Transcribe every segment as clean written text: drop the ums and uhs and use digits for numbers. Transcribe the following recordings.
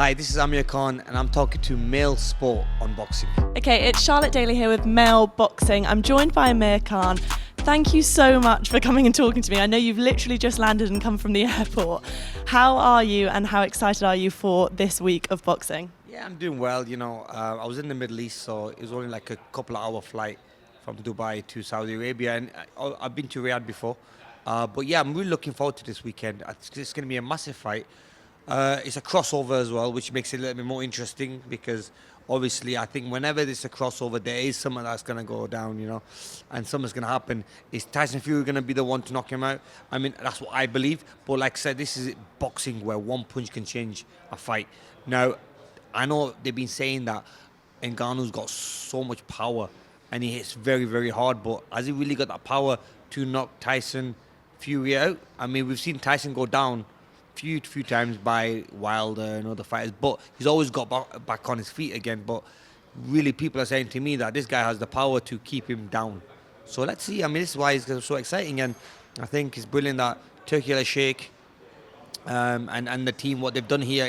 Hi, this is Amir Khan, and I'm talking to Male Sport on boxing. Okay, it's Charlotte Daly here with Male Boxing. I'm joined by Amir Khan. Thank you so much for coming and talking to me. I know you've literally just landed and come from the airport. How are you and how excited are you for this week of boxing? Yeah, I'm doing well. I was in the Middle East, so it was only like a couple of hour flight from Dubai to Saudi Arabia, and I've been to Riyadh before. But yeah, I'm really looking forward to this weekend. It's going to be a massive fight. It's a crossover as well, which makes it a little bit more interesting because obviously I think whenever there's a crossover, there is someone that's going to go down, and something's going to happen. Is Tyson Fury going to be the one to knock him out? I mean, that's what I believe. But like I said, this is boxing where one punch can change a fight. Now, I know they've been saying that Ngannou's got so much power and he hits very, very hard, but has he really got that power to knock Tyson Fury out? I mean, we've seen Tyson go down few times by Wilder and other fighters, but he's always got back on his feet again. But really, people are saying to me that this guy has the power to keep him down. So let's see. I mean, this is why it's so exciting, and I think it's brilliant that Turkey Al-Sheikh and the team, what they've done here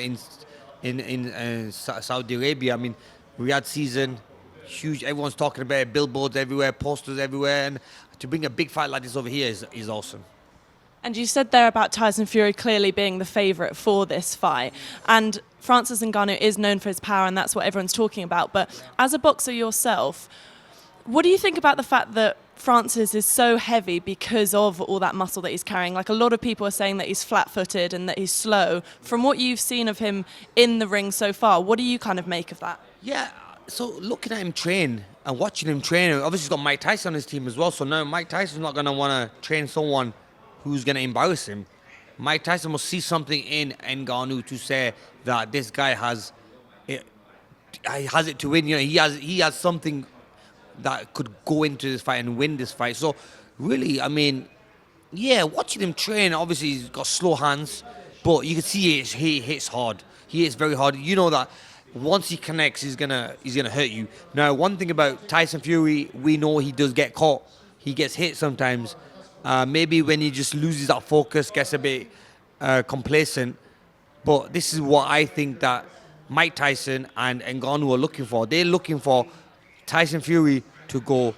in Saudi Arabia. I mean, Riyadh season, huge. Everyone's talking about it, billboards everywhere, posters everywhere, and to bring a big fight like this over here is awesome. And you said there about Tyson Fury clearly being the favourite for this fight. And Francis Ngannou is known for his power, and that's what everyone's talking about. But as a boxer yourself, what do you think about the fact that Francis is so heavy because of all that muscle that he's carrying? Like, a lot of people are saying that he's flat-footed and that he's slow. From what you've seen of him in the ring so far, what do you kind of make of that? Yeah, so looking at him train and watching him train, obviously he's got Mike Tyson on his team as well. So now Mike Tyson's not going to want to train someone who's going to embarrass him. Mike Tyson must see something in Ngannou to say that this guy has it to win. He has something that could go into this fight and win this fight. So really, I mean, yeah, watching him train, obviously he's got slow hands, but you can see he hits hard. He hits very hard. You know that once he connects, he's gonna hurt you. Now, one thing about Tyson Fury, we know he does get caught. He gets hit sometimes. Maybe when he just loses that focus, gets a bit complacent. But this is what I think that Mike Tyson and Ngannou are looking for. They're looking for Tyson Fury to go,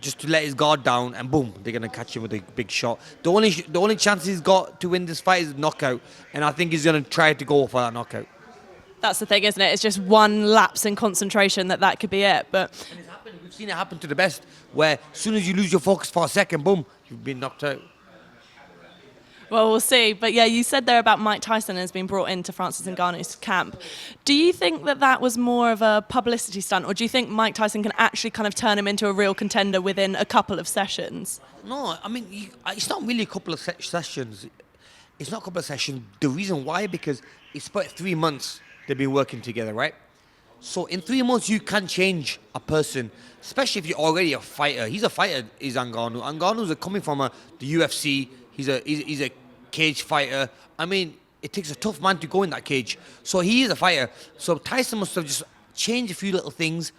just to let his guard down, and boom, they're going to catch him with a big shot. The only chance he's got to win this fight is knockout, and I think he's going to try to go for that knockout. That's the thing, isn't it? It's just one lapse in concentration that could be it. But and it's happened. We've seen it happen to the best, where as soon as you lose your focus for a second, boom, you've been knocked out. well, we'll see. But yeah, you said there about Mike Tyson has been brought into Francis Ngannou's camp. Do you think that was more of a publicity stunt, or do you think Mike Tyson can actually kind of turn him into a real contender within a couple of sessions? No, I mean, it's not really a couple of sessions. It's not a couple of sessions. The reason why, because it's about 3 months they've been working together, right? So in 3 months, you can change a person, especially if you're already a fighter. He's a fighter, is Ngannou. Ngannou's coming from the UFC. He's a cage fighter. I mean, it takes a tough man to go in that cage. So he is a fighter. So Tyson must have just changed a few little things.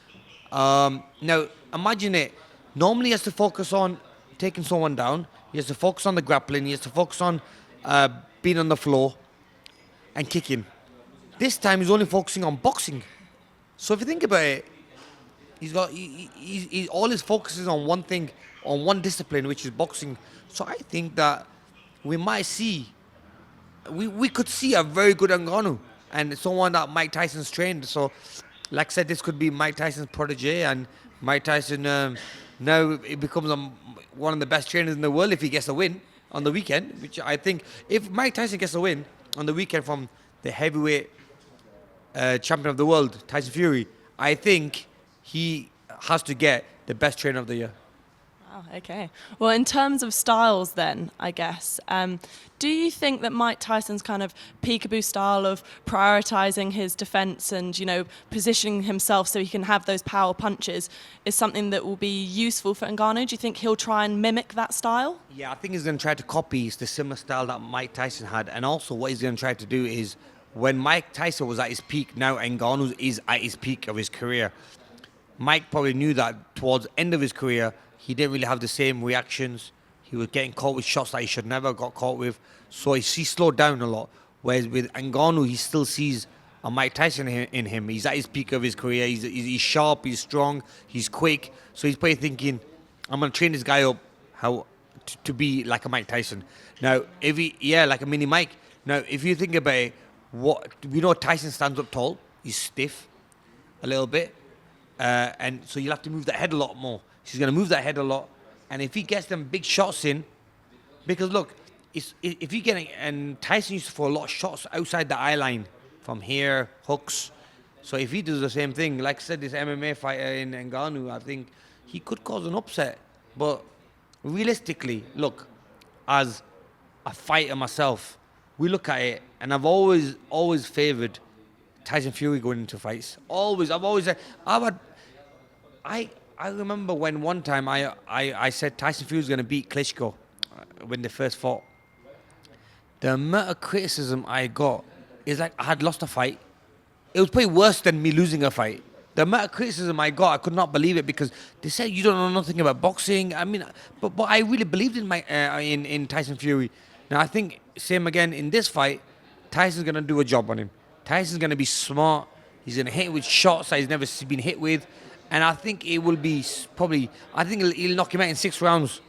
Now, imagine it. Normally he has to focus on taking someone down. He has to focus on the grappling. He has to focus on being on the floor and kicking. This time he's only focusing on boxing. So if you think about it, he's all his focus is on one thing, on one discipline, which is boxing. So I think that we might see, we could see a very good Ngannou and someone that Mike Tyson's trained. So, like I said, this could be Mike Tyson's protege, and Mike Tyson now it becomes one of the best trainers in the world if he gets a win on the weekend. Which I think, if Mike Tyson gets a win on the weekend from the heavyweight champion of the world, Tyson Fury, I think he has to get the best trainer of the year. Wow, okay. Well, in terms of styles then, I guess, do you think that Mike Tyson's kind of peekaboo style of prioritising his defence and, positioning himself so he can have those power punches is something that will be useful for Ngannou? Do you think he'll try and mimic that style? Yeah, I think he's going to try to copy the similar style that Mike Tyson had. And also what he's going to try to do is, when Mike Tyson was at his peak, now Ngannou is at his peak of his career. Mike probably knew that towards the end of his career, he didn't really have the same reactions. He was getting caught with shots that he should never have got caught with. So he slowed down a lot. Whereas with Ngannou, he still sees a Mike Tyson in him. He's at his peak of his career. He's sharp, he's strong, he's quick. So he's probably thinking, I'm going to train this guy up to be like a Mike Tyson. Now, like a mini Mike. Now, if you think about it, Tyson stands up tall. He's stiff a little bit. And so you'll have to move that head a lot more. She's going to move that head a lot. And if he gets them big shots in, because look, if you get, and Tyson used to throw a lot of shots outside the eye line from here, hooks. So if he does the same thing, like I said, this MMA fighter in Ngannou, I think he could cause an upset. But realistically, look, as a fighter myself, we look at it, and I've always favoured Tyson Fury going into fights. I remember when one time I said Tyson Fury was going to beat Klitschko when they first fought. The amount of criticism I got is like I had lost a fight. It was probably worse than me losing a fight. The amount of criticism I got, I could not believe it, because they said you don't know nothing about boxing. I mean, but I really believed in in Tyson Fury. Now I think same again in this fight. Tyson's gonna do a job on him. Tyson's gonna be smart. He's gonna hit with shots that he's never been hit with, and I think it will be probably. I think he'll knock him out in 6 rounds.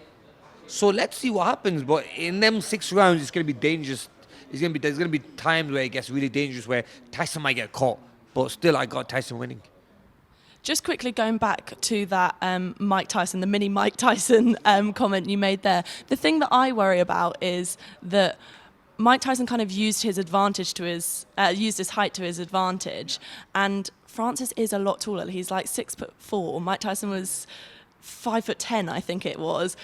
So let's see what happens. But in them 6 rounds, it's gonna be dangerous. There's gonna be times where it gets really dangerous, where Tyson might get caught. But still, I got Tyson winning. Just quickly going back to that Mike Tyson, the mini Mike Tyson comment you made there. The thing that I worry about is that Mike Tyson kind of used his advantage used his height to his advantage, and Francis is a lot taller. He's like 6'4". Mike Tyson was 5'10", I think it was.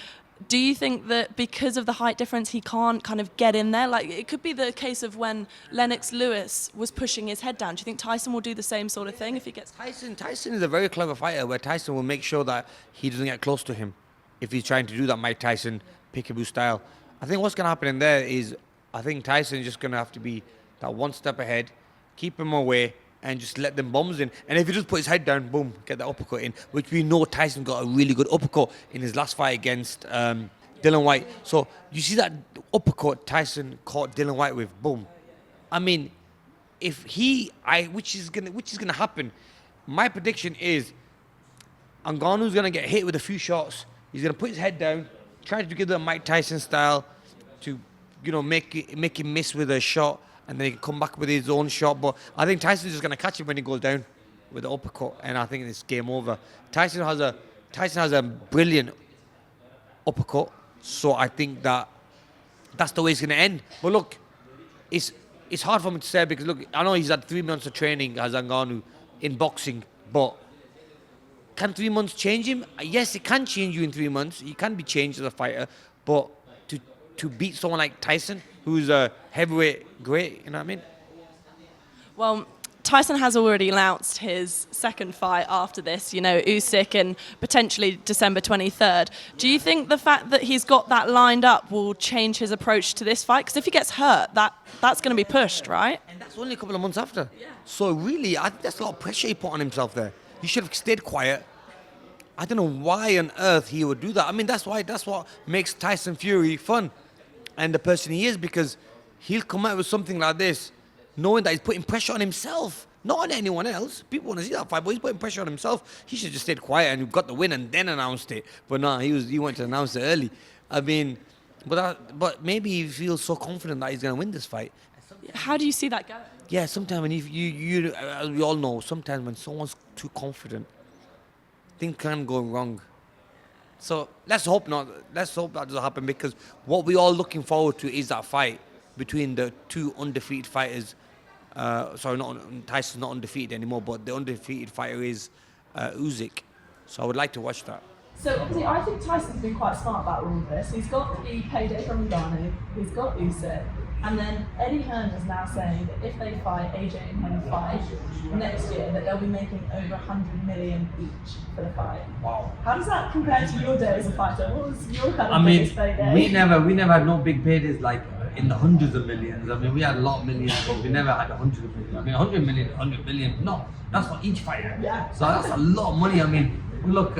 Do you think that because of the height difference, he can't kind of get in there? Like, it could be the case of when Lennox Lewis was pushing his head down. Do you think Tyson will do the same sort of thing if he gets... Tyson is a very clever fighter, where Tyson will make sure that he doesn't get close to him if he's trying to do that Mike Tyson peekaboo style. I think what's going to happen in there is, I think Tyson is just going to have to be that one step ahead, keep him away, and just let them bombs in. And if he just put his head down, boom, get the uppercut in, which we know Tyson got a really good uppercut in his last fight against Dillian Whyte. So you see that uppercut Tyson caught Dillian Whyte with, boom. I mean, which is gonna happen. My prediction is Ngannou's gonna get hit with a few shots. He's gonna put his head down, try to give the Mike Tyson style to, make him miss with a shot, and then he can come back with his own shot. But I think Tyson's just going to catch him when he goes down with the uppercut, and I think it's game over. Tyson has a brilliant uppercut, so I think that's the way it's going to end. But look, it's hard for me to say, because look, I know he's had 3 months of training as Ngannou in boxing, but can 3 months change him? Yes, it can change you in 3 months. You can be changed as a fighter, but to beat someone like Tyson, who's a heavyweight great, you know what I mean? Well, Tyson has already announced his second fight after this, Usyk, and potentially December 23rd. Do you think the fact that he's got that lined up will change his approach to this fight? Because if he gets hurt, that's going to be pushed, right? And that's only a couple of months after. Yeah. So really, I think that's a lot of pressure he put on himself there. He should have stayed quiet. I don't know why on earth he would do that. I mean, that's what makes Tyson Fury fun and the person he is, because he'll come out with something like this knowing that he's putting pressure on himself, not on anyone else. People want to see that fight, but he's putting pressure on himself. He should just stayed quiet and got the win and then announced it. But no, he went to announce it early. I mean, but maybe he feels so confident that he's going to win this fight. How do you see that going? Yeah, sometimes when you as we all know, sometimes when someone's too confident, things can go wrong. So let's hope not. Let's hope that doesn't happen, because what we're all looking forward to is that fight between the two undefeated fighters. Tyson's not undefeated anymore, but the undefeated fighter is Usyk. So I would like to watch that. So obviously, I think Tyson's been quite smart about all of this. He's got the payday from Ngannou, he's got Usyk, and then Eddie Hearn is now saying that if they fight, AJ and him fight next year, that they'll be making over 100 million each for the fight. Wow. How does that compare to your day as a fighter? What was your kind of biggest payday? we never had no big paydays like in the hundreds of millions. I mean, we had a lot of millions, but we never had 100 million. I mean, 100 million, no, that's for each fighter. Yeah. So that's a lot of money. I mean, look,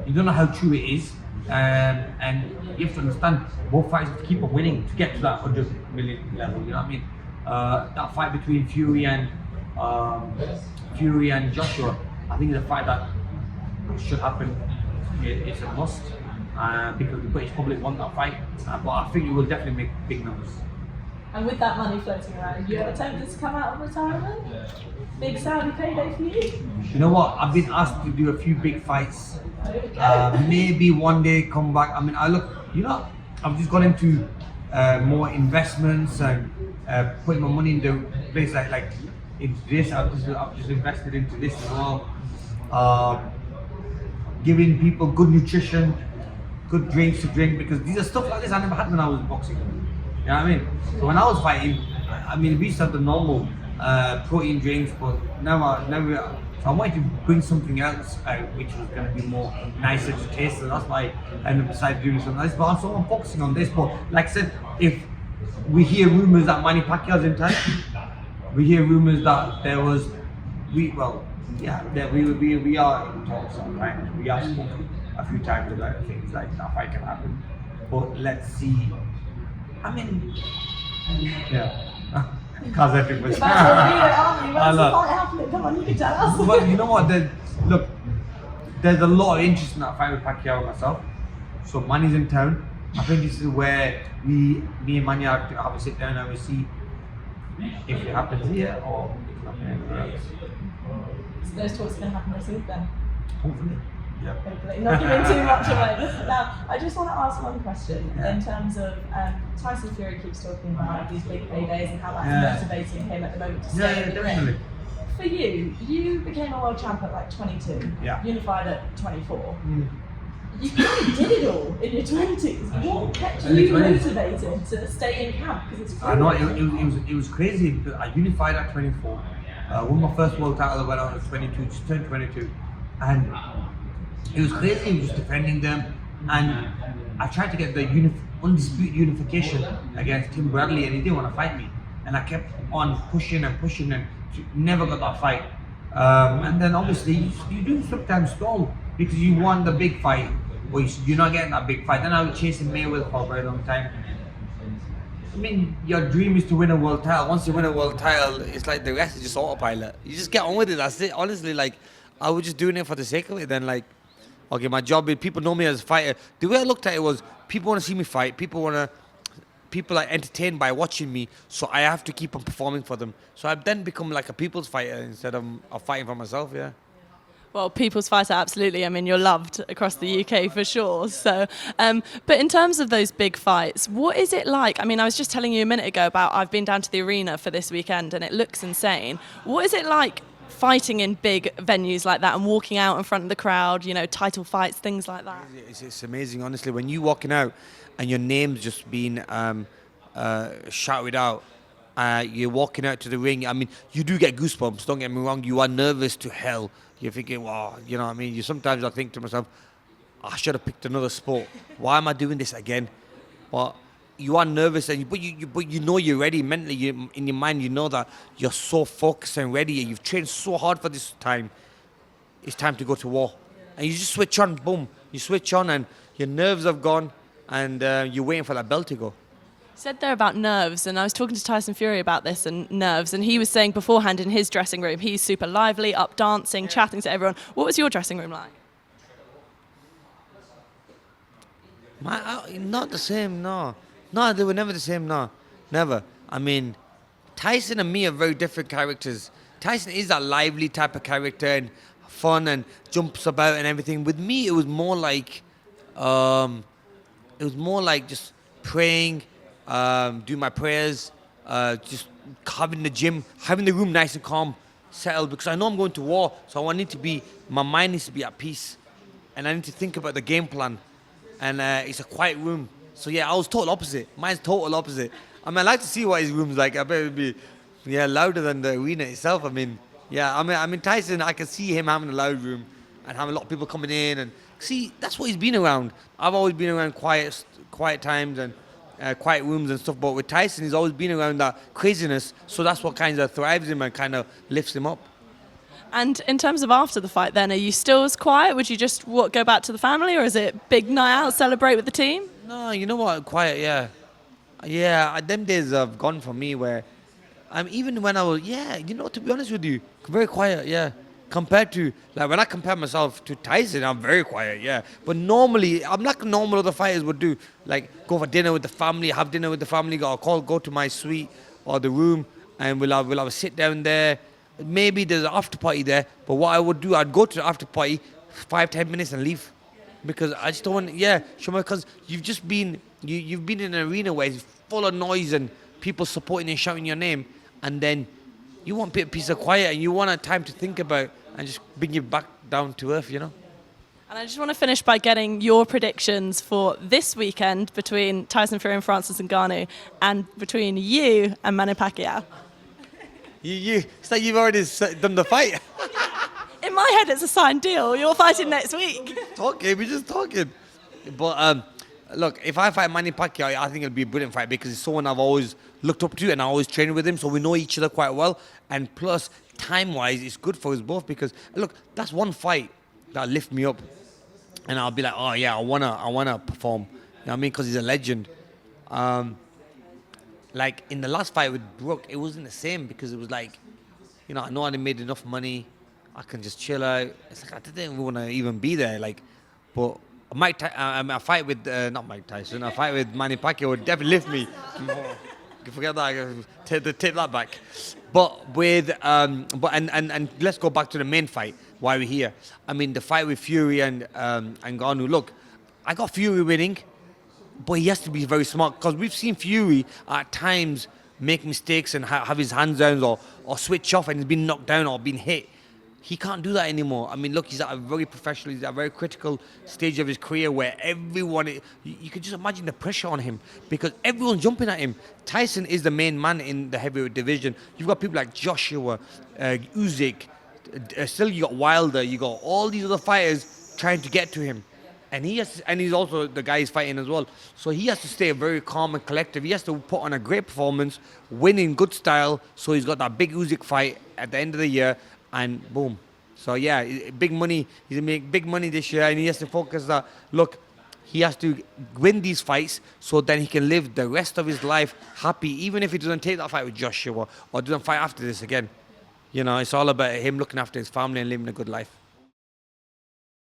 you don't know how true it is, and you have to understand both fighters have to keep on winning to get to that 100 million level. You know what I mean? That fight between Fury and Fury and Joshua. I think it's a fight that should happen. It's a must because the British public want that fight. But I think it will definitely make big numbers. And with that money floating around, you ever tempted to come out of retirement? Big Saudi payday for you? You know what? I've been asked to do a few big fights. Maybe one day come back. I mean, I've just got into more investments and putting my money into places like into this. I've just invested into this as well. Giving people good nutrition, good drinks to drink, because these are stuff like this I never had when I was boxing. You know what I mean? So when I was fighting, we used to have the normal protein drinks, but now so I wanted to bring something else out which was going to be more nicer to taste, so that's why I ended up deciding doing something like this. But I'm focusing on this. But like I said, if we hear rumours that Manny Pacquiao's in town, we hear rumours that we are in talks sometimes. We are spoken a few times about things like that fight can happen. But let's see. Cause everybody. Come on, you can tell us. But you know what? There's a lot of interest in that fight with Pacquiao and myself. So Manny's in town. I think this is where me and Manny have to have a sit down and we see if it happens here or if it happens anywhere else. So those talks are going to happen this week then? Hopefully. Yeah. Hopefully. Not giving too much away. Now, I just want to ask one question in terms of Tyson Fury keeps talking about these big paydays and how that's motivating him at the moment to stay in the ring. For you became a world champ at like 22, unified at 24. You kind of did it all in your 20s. What kept you motivated to stay in camp? Because it's I know, it was crazy because I unified at 24. Won my first world title when I was 22, just turned 22. And it was crazy, he was just defending them. And I tried to get the undisputed unification against Tim Bradley and he didn't want to fight me. And I kept on pushing and never got that fight. And then obviously you do sometimes stall because you won the big fight, but you're not getting that big fight. Then I was chasing Mayweather for a very long time. I mean, your dream is to win a world title. Once you win a world title, it's like the rest is just autopilot. You just get on with it, that's it. Honestly, like, I was just doing it for the sake of it. Then, like, okay, my job is, people know me as a fighter. The way I looked at it was, people want to see me fight. People are entertained by watching me, so I have to keep on performing for them. So I've then become like a people's fighter instead of fighting for myself, yeah. Well, people's fighter, absolutely. I mean, you're loved across the UK for sure. So, but in terms of those big fights, what is it like? I mean, I was just telling you a minute ago about I've been down to the arena for this weekend and it looks insane. What is it like fighting in big venues like that and walking out in front of the crowd, you know, title fights, things like that? It's amazing, honestly. When you're walking out and your name's just being shouted out, you're walking out to the ring. I mean, you do get goosebumps, don't get me wrong. You are nervous to hell. You're thinking, wow, you know what I mean? Sometimes I think to myself, I should have picked another sport. Why am I doing this again? But you are nervous, but you know you're ready mentally. In your mind, you know that you're so focused and ready. You've trained so hard for this time. It's time to go to war. And you just switch on, boom. You switch on and your nerves have gone and you're waiting for that bell to go. You said there about nerves, and I was talking to Tyson Fury about this and nerves, and he was saying beforehand in his dressing room, he's super lively, up dancing, chatting to everyone. What was your dressing room like? Not the same, no. No, they were never the same, no. Never. I mean, Tyson and me are very different characters. Tyson is that lively type of character and fun and jumps about and everything. With me, it was more like just praying, doing my prayers, just having the gym, having the room nice and calm, settled, because I know I'm going to war, so my mind needs to be at peace, and I need to think about the game plan, and it's a quiet room. So yeah, I was total opposite. Mine's total opposite. I mean, I like to see what his room's like. I bet it'd be, louder than the arena itself. I mean, Tyson, I can see him having a loud room and having a lot of people coming in, and see, that's what he's been around. I've always been around quiet times and quiet rooms and stuff, but with Tyson, he's always been around that craziness, so that's what kind of thrives him and kind of lifts him up. And in terms of after the fight then, are you still as quiet? Would you just go back to the family, or is it big night out, celebrate with the team? No, you know what, quiet, yeah. Yeah, them days have gone for me where Even when I was, yeah, to be honest with you, very quiet, yeah. Compared to, like, when I compare myself to Tyson, I'm very quiet, yeah. But normally, I'm like normal other fighters would do, like go for dinner with the family, have dinner with the family, go to my suite or the room, and we'll have a sit down there. Maybe there's an after party there, but what I would do, I'd go to the after party, 5-10 minutes and leave, because I just don't want, yeah, Shoma, because you've just been, you've been in an arena where it's full of noise and people supporting and shouting your name, and then you want a bit of peace of quiet and you want a time to think about and just bring you back down to earth, And I just want to finish by getting your predictions for this weekend between Tyson Fury and Francis Ngannou, and between you and Manny Pacquiao. It's like you've already done the fight. In my head, it's a signed deal. You're fighting next week. We're just talking. But look, if I fight Manny Pacquiao, I think it'll be a brilliant fight because it's someone I've always looked up to and I always trained with him, so we know each other quite well. And plus, time-wise, it's good for us both because, look, that's one fight that'll lift me up. And I'll be like, oh yeah, I wanna perform. You know what I mean? Because he's a legend. Like in the last fight with Brook, it wasn't the same because it was like, I know I made enough money, I can just chill out. It's like I didn't want to even be there. Like, but a fight with not Mike Tyson, a fight with Manny Pacquiao would definitely lift me. Forget that. Take that back. But with and let's go back to the main fight. Why we're here? I mean, the fight with Fury and Ngannou. Look, I got Fury winning, but he has to be very smart because we've seen Fury at times make mistakes and have his hands down or switch off and he's been knocked down or been hit. He can't do that anymore. I mean, look, he's at a very professional, he's at a very critical stage of his career where everyone, you can just imagine the pressure on him because everyone's jumping at him. Tyson is the main man in the heavyweight division. You've got people like Joshua, Usyk, still you got Wilder, you got all these other fighters trying to get to him. And he's also the guy he's fighting as well. So he has to stay very calm and collective. He has to put on a great performance, win in good style. So he's got that big Usyk fight at the end of the year. And boom. So yeah, big money. He's gonna make big money this year, and he has to focus that. Look, he has to win these fights so then he can live the rest of his life happy, even if he doesn't take that fight with Joshua or doesn't fight after this again. It's all about him looking after his family and living a good life.